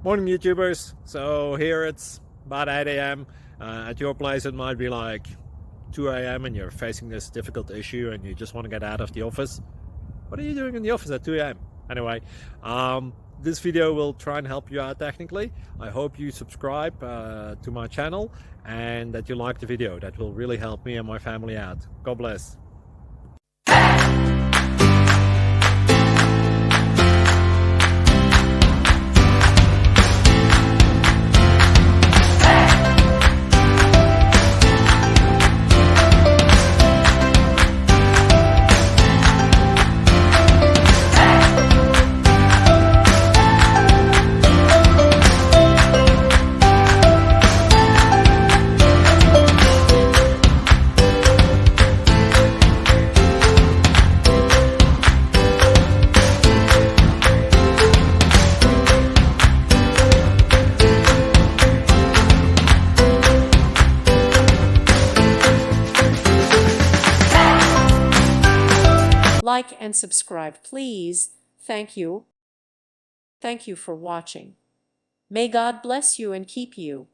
Morning YouTubers. So here it's about 8 a.m. At your place it might be like 2 a.m. and you're facing this difficult issue and you just want to get out of the office. What are you doing in the office at 2 a.m.? Anyway, this video will try and help you out technically. I hope you subscribe to my channel and that you like the video. That will really help me and my family out. God bless. Like and subscribe, please. Thank you. Thank you for watching. May God bless you and keep you.